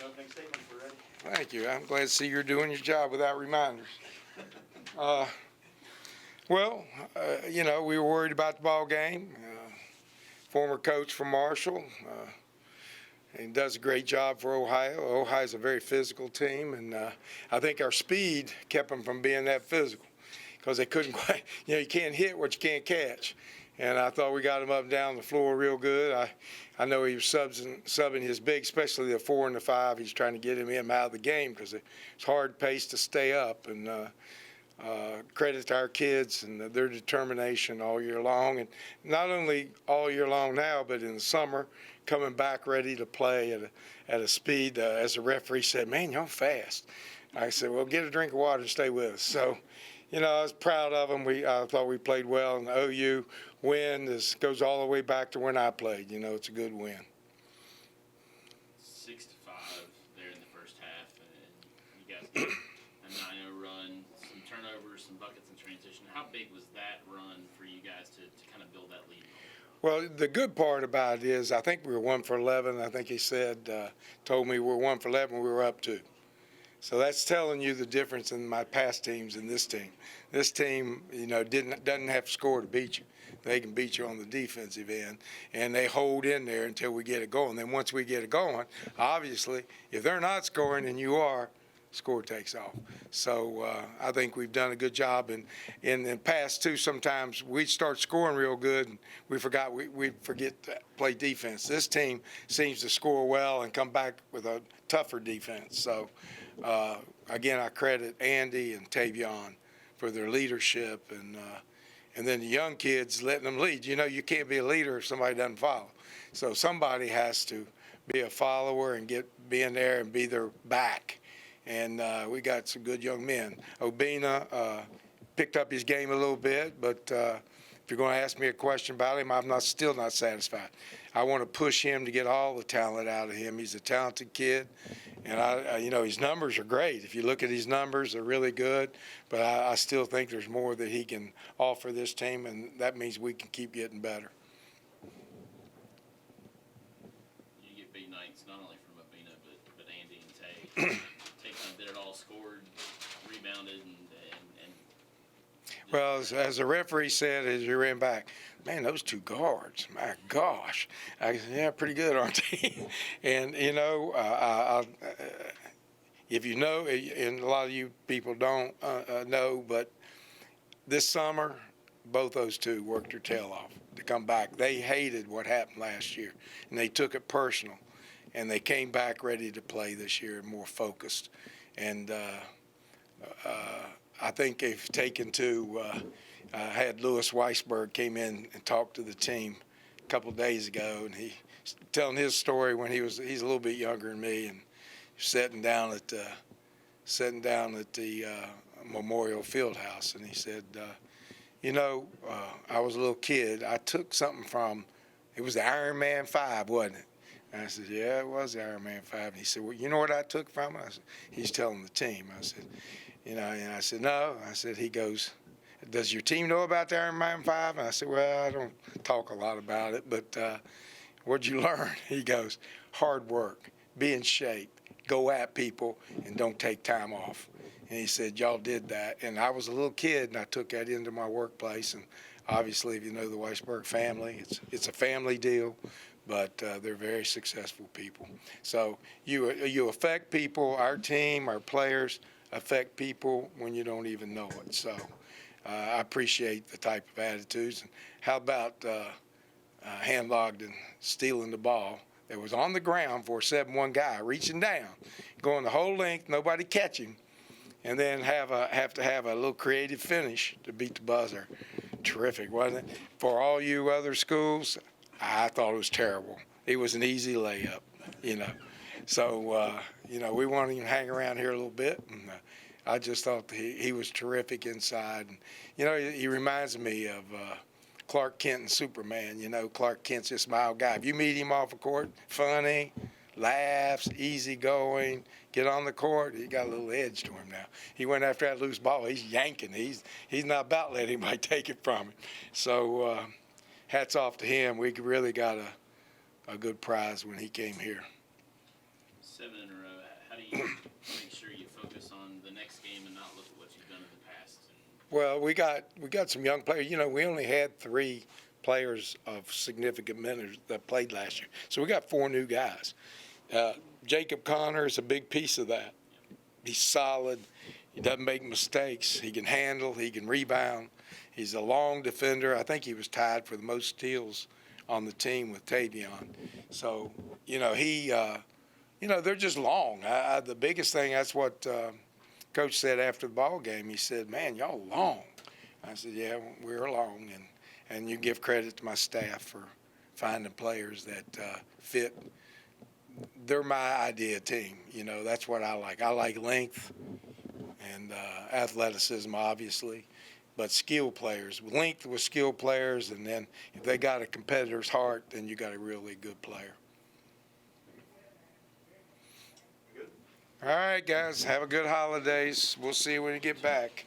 opening statements were ready. Thank you. I'm glad to see you're doing your job without reminders. We were worried about the ball game. Former coach from Marshall, and does a great job for Ohio. Ohio's a very physical team, and I think our speed kept them from being that physical because they couldn't quite, you can't hit what you can't catch. And I thought we got him up and down the floor real good. I know he was subbing his big, especially the 4 and the 5. He's trying to get him out of the game because it's hard pace to stay up. And credit to our kids and their determination all year long. And not only all year long now, but in the summer, coming back ready to play at a speed, as the referee said, man, you're fast. I said, well, get a drink of water and stay with us. So, I was proud of them. I thought we played well, and the OU win goes all the way back to when I played. It's a good win. 6-5 there in the first half, and you guys get a 9-0 run, some turnovers, some buckets in transition. How big was that run for you guys to kind of build that lead? Well, the good part about it is I think we were 1 for 11. I think he told me we were 1 for 11. We were up 2. So that's telling you the difference in my past teams and this team. This team, doesn't have to score to beat you. They can beat you on the defensive end, and they hold in there until we get it going. Then once we get it going, obviously, if they're not scoring and you are, score takes off. So I think we've done a good job. And in the past, too, sometimes we start scoring real good, and we forget to play defense. This team seems to score well and come back with a tougher defense. So, again, I credit Andy and Tavion for their leadership, and then the young kids letting them lead. You can't be a leader if somebody doesn't follow. So somebody has to be a follower and be in there and be their back. And we got some good young men. Obina picked up his game a little bit, but if you're going to ask me a question about him, I'm still not satisfied. I want to push him to get all the talent out of him. He's a talented kid, and his numbers are great. If you look at his numbers, they're really good. But I still think there's more that he can offer this team, and that means we can keep getting better. You get big nights not only from Obina but Andy and Tay. Did it all, scored, rebounded, and well, as the referee said as he ran back, man, those 2 guards, my gosh. I said, yeah, pretty good, aren't they? And, if you know, and a lot of you people don't know, but this summer, both those 2 worked their tail off to come back. They hated what happened last year, and they took it personal. And they came back ready to play this year, more focused. And I think they've taken to I had Louis Weisberg came in and talked to the team a couple of days ago, and he's telling his story when he's a little bit younger than me, and sitting down at the Memorial Fieldhouse, and he said, I was a little kid. I took something from, it was the Iron Man 5, wasn't it? And I said, yeah, it was the Iron Man 5. And he said, well, you know what I took from it? I said, he's telling the team. I said, and I said, no. I said, he goes, does your team know about the Iron Man 5? And I said, well, I don't talk a lot about it, but what'd you learn? He goes, hard work, be in shape, go at people, and don't take time off. And he said, y'all did that. And I was a little kid, and I took that into my workplace. And obviously, if you know the Weisberg family, it's a family deal. But they're very successful people. So you affect people. Our team, our players affect people when you don't even know it. So I appreciate the type of attitudes. And how about Hand Logden stealing the ball that was on the ground for a 7-1 guy, reaching down, going the whole length, nobody catch him, and then have to have a little creative finish to beat the buzzer. Terrific, wasn't it? For all you other schools, I thought it was terrible. It was an easy layup, So, we want him to hang around here a little bit. And I just thought he was terrific inside. And, he reminds me of Clark Kent and Superman. Clark Kent's this mild guy. If you meet him off the court, funny, laughs, easygoing, get on the court, he got a little edge to him now. He went after that loose ball. He's yanking. He's not about letting anybody take it from him. So, hats off to him. We really got a good prize when he came here. 7 in a row. How do you make sure you focus on the next game and not look at what you've done in the past? Well, we got some young players. You know, we only had 3 players of significant minutes that played last year, so we got 4 new guys. Jacob Connor is a big piece of that. He's solid. He doesn't make mistakes. He can handle. He can rebound. He's a long defender. I think he was tied for the most steals on the team with Tavion. So, you know, they're just long. The biggest thing, that's what Coach said after the ball game. He said, "Man, y'all long." I said, "Yeah, we're long." And you give credit to my staff for finding players that fit. They're my idea team. You know, that's what I like. I like length and athleticism, obviously, but skill players. Length with skill players, and then if they got a competitor's heart, then you got a really good player. All right, guys, have a good holidays. We'll see you when you get back.